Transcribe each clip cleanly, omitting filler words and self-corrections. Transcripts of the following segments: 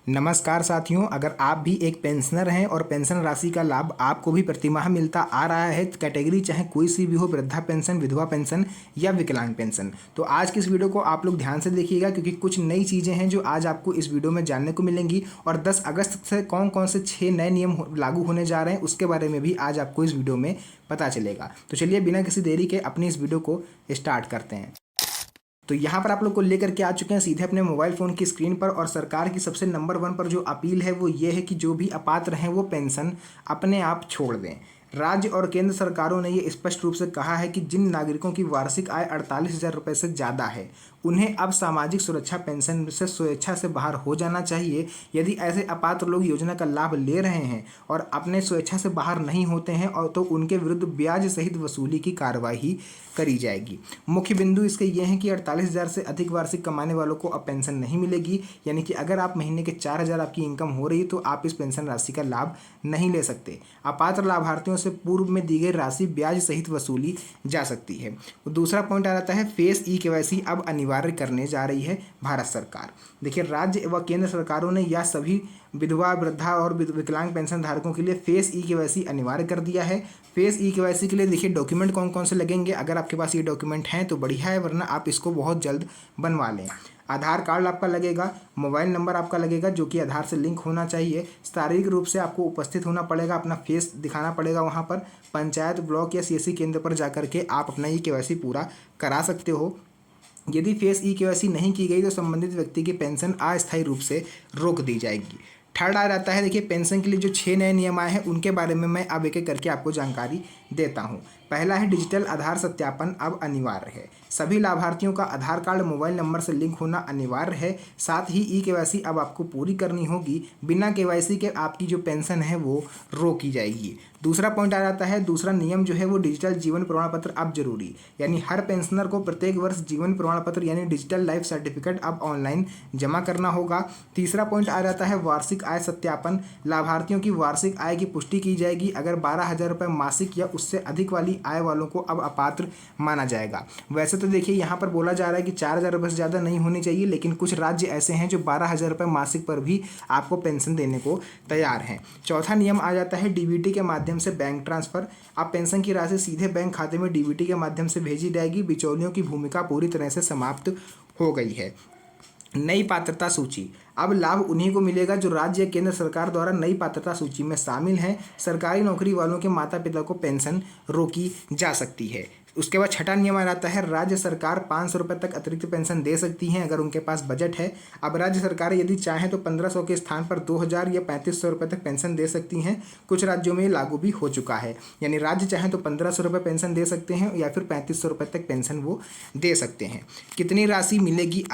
नमस्कार साथियों, अगर आप भी एक पेंशनर हैं और पेंशन राशि का लाभ आपको भी प्रतिमाह मिलता आ रहा है, कैटेगरी चाहे कोई सी भी हो, वृद्धा पेंशन, विधवा पेंशन या विकलांग पेंशन, तो आज की इस वीडियो को आप लोग ध्यान से देखिएगा क्योंकि कुछ नई चीज़ें हैं जो आज आपको इस वीडियो में जानने को मिलेंगी। और 10 अगस्त से कौन कौन से 6 नए नियम लागू होने जा रहे हैं उसके बारे में भी आज आपको इस वीडियो में पता चलेगा। तो चलिए बिना किसी देरी के अपनी इस वीडियो को स्टार्ट करते हैं। तो यहाँ पर आप लोग को लेकर के आ चुके हैं सीधे अपने मोबाइल फ़ोन की स्क्रीन पर, और सरकार की सबसे नंबर 1 पर जो अपील है वो ये है कि जो भी अपात्र हैं वो पेंशन अपने आप छोड़ दें। राज्य और केंद्र सरकारों ने ये स्पष्ट रूप से कहा है कि जिन नागरिकों की वार्षिक आय 48,000 रुपये से ज़्यादा है उन्हें अब सामाजिक सुरक्षा पेंशन से स्वेच्छा से बाहर हो जाना चाहिए। यदि ऐसे अपात्र लोग योजना का लाभ ले रहे हैं और अपने स्वेच्छा से बाहर नहीं होते हैं और तो उनके विरुद्ध ब्याज सहित वसूली की कार्रवाई करी जाएगी। मुख्य बिंदु इसके ये हैं कि 48,000 से अधिक वार्षिक कमाने वालों को अब पेंशन नहीं मिलेगी, यानी कि अगर आप महीने के 4,000 आपकी इनकम हो रही है तो आप इस पेंशन राशि का लाभ नहीं ले सकते। अपात्र लाभार्थियों से पूर्व में दी गई राशि ब्याज सहित वसूली जा सकती है। दूसरा पॉइंट आ जाता है फेस ई केवाईसी अब अनिवार्य करने जा रही है भारत सरकार। देखिए, राज्य व केंद्र सरकारों ने या सभी विधवा, वृद्धा और विकलांग पेंशन धारकों के लिए फेस ई केवाईसी अनिवार्य कर दिया है। फेस ई केवाईसी के लिए देखिए डॉक्यूमेंट कौन कौन से लगेंगे। अगर आपके पास ये डॉक्यूमेंट हैं तो बढ़िया है, वरना आप इसको बहुत जल्द बनवा लें। आधार कार्ड आपका लगेगा, मोबाइल नंबर आपका लगेगा जो कि आधार से लिंक होना चाहिए। शारीरिक रूप से आपको उपस्थित होना पड़ेगा, अपना फेस दिखाना पड़ेगा वहाँ पर। पंचायत, ब्लॉक या सीएससी केंद्र पर जाकर के आप अपना ई केवाईसी पूरा करा सकते हो। यदि फेस ई केवाईसी नहीं की गई तो संबंधित व्यक्ति की पेंशन अस्थायी रूप से रोक दी जाएगी। थर्ड आ जाता है, देखिए पेंशन के लिए जो 6 नए नियम आए हैं उनके बारे में मैं अब एक एक करके आपको जानकारी देता हूँ। पहला है डिजिटल आधार सत्यापन अब अनिवार्य है। सभी लाभार्थियों का आधार कार्ड मोबाइल नंबर से लिंक होना अनिवार्य है। साथ ही ई केवाईसी अब आपको पूरी करनी होगी। बिना केवाईसी के आपकी जो पेंशन है वो रोकी जाएगी। दूसरा पॉइंट आ जाता है, दूसरा नियम जो है वो डिजिटल जीवन प्रमाण पत्र अब जरूरी, यानी हर पेंशनर को प्रत्येक वर्ष जीवन प्रमाण पत्र यानी डिजिटल लाइफ सर्टिफिकेट अब ऑनलाइन जमा करना होगा। तीसरा पॉइंट आ जाता है वार्षिक आय सत्यापन। लाभार्थियों की वार्षिक आय की पुष्टि की जाएगी। अगर 12,000 रुपये मासिक या उससे अधिक वाली आय वालों को अब अपात्र माना जाएगा। वैसे तो देखिए यहाँ पर बोला जा रहा है कि 4,000 रुपये से ज़्यादा नहीं होनी चाहिए, लेकिन कुछ राज्य ऐसे हैं जो 12,000 रुपये मासिक पर भी आपको पेंशन देने को तैयार हैं। चौथा नियम आ जाता है डीबीटी के माध्यम से बैंक ट्रांसफ़र। अब पेंशन की राशि सीधे बैंक खाते में डीबीटी के माध्यम से भेजी जाएगी। बिचौलियों की भूमिका पूरी तरह से समाप्त हो गई है। नई पात्रता सूची, अब लाभ उन्हीं को मिलेगा जो राज्य या केंद्र सरकार द्वारा नई पात्रता सूची में शामिल हैं। सरकारी नौकरी वालों के माता पिता को पेंशन रोकी जा सकती है। उसके बाद छठा नियम आ जाता है राज्य सरकार 500 रुपये तक अतिरिक्त पेंशन दे सकती हैं अगर उनके पास बजट है। अब राज्य सरकारें यदि चाहें तो 1,500 के स्थान पर 2,000 या 3,500 रुपये तक पेंशन दे सकती हैं। कुछ राज्यों में लागू भी हो चुका है, यानी राज्य चाहें तो 1,500 रुपये पेंशन दे सकते हैं या फिर 3,500 रुपये तक पेंशन वो दे सकते हैं। कितनी राशि मिलेगी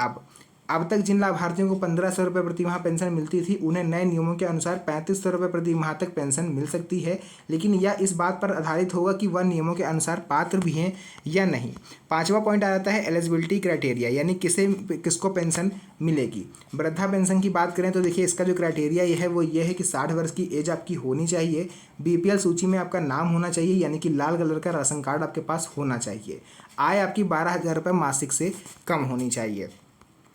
अब तक जिन लाभार्थियों को 1,500 रुपये प्रति माह पेंशन मिलती थी उन्हें नए नियमों के अनुसार 3,500 रुपये प्रति माह तक पेंशन मिल सकती है, लेकिन यह इस बात पर आधारित होगा कि वह नियमों के अनुसार पात्र भी हैं या नहीं। पांचवा पॉइंट आ जाता है एलिजिबिलिटी क्राइटेरिया, यानी किसको पेंशन मिलेगी। वृद्धा पेंशन की बात करें तो देखिए इसका जो क्राइटेरिया ये है कि 60 वर्ष की एज आपकी होनी चाहिए। बीपीएल सूची में आपका नाम होना चाहिए, यानी कि लाल कलर का राशन कार्ड आपके पास होना चाहिए। आय आपकी 12,000 रुपये मासिक से कम होनी चाहिए।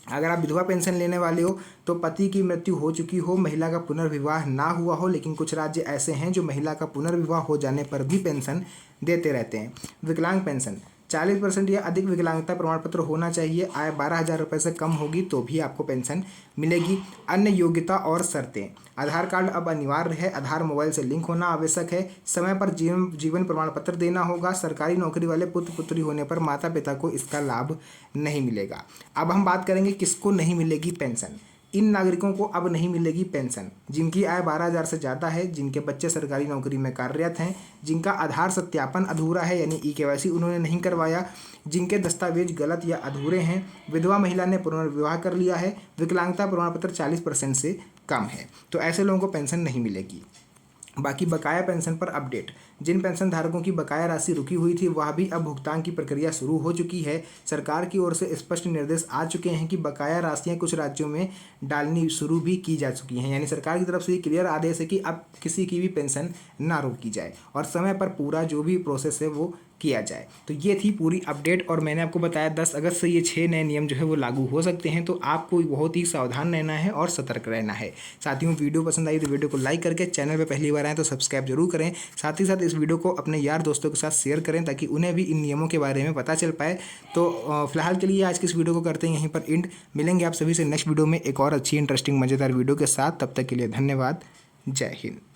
अगर आप विधवा पेंशन लेने वाले हो तो पति की मृत्यु हो चुकी हो, महिला का पुनर्विवाह ना हुआ हो, लेकिन कुछ राज्य ऐसे हैं जो महिला का पुनर्विवाह हो जाने पर भी पेंशन देते रहते हैं। विकलांग पेंशन 40% या अधिक विकलांगता प्रमाण पत्र होना चाहिए। आय 12,000 रुपये से कम होगी तो भी आपको पेंशन मिलेगी। अन्य योग्यता और शर्तें, आधार कार्ड अब अनिवार्य है। आधार मोबाइल से लिंक होना आवश्यक है। समय पर जीवन प्रमाण पत्र देना होगा। सरकारी नौकरी वाले पुत्र पुत्री होने पर माता पिता को इसका लाभ नहीं मिलेगा। अब हम बात करेंगे किसको नहीं मिलेगी पेंशन। इन नागरिकों को अब नहीं मिलेगी पेंशन जिनकी आय 12,000 से ज़्यादा है, जिनके बच्चे सरकारी नौकरी में कार्यरत हैं, जिनका आधार सत्यापन अधूरा है यानी ई केवाईसी उन्होंने नहीं करवाया, जिनके दस्तावेज गलत या अधूरे हैं, विधवा महिला ने पुनर्विवाह कर लिया है, विकलांगता प्रमाण पत्र 40% से कम है, तो ऐसे लोगों को पेंशन नहीं मिलेगी। बाकी बकाया पेंशन पर अपडेट, जिन पेंशन धारकों की बकाया राशि रुकी हुई थी वह भी अब भुगतान की प्रक्रिया शुरू हो चुकी है। सरकार की ओर से स्पष्ट निर्देश आ चुके हैं कि बकाया राशियां कुछ राज्यों में डालनी शुरू भी की जा चुकी हैं, यानी सरकार की तरफ से क्लियर आदेश है कि अब किसी की भी पेंशन ना रोकी जाए और समय पर पूरा जो भी प्रोसेस है वो किया जाए। तो ये थी पूरी अपडेट और मैंने आपको बताया 10 अगस्त से ये 6 नए नियम जो है वो लागू हो सकते हैं। तो आपको बहुत ही सावधान रहना है और सतर्क रहना है। साथियों, वीडियो पसंद आई तो वीडियो को लाइक करके चैनल पर पहली बार आए तो सब्सक्राइब जरूर करें। साथ ही साथ इस वीडियो को अपने यार दोस्तों के साथ शेयर करें ताकि उन्हें भी इन नियमों के बारे में पता चल पाए। तो फिलहाल के लिए आज की इस वीडियो को करते हैं यहीं पर एंड। मिलेंगे आप सभी से नेक्स्ट वीडियो में एक और अच्छी इंटरेस्टिंग मज़ेदार वीडियो के साथ। तब तक के लिए धन्यवाद। जय हिंद।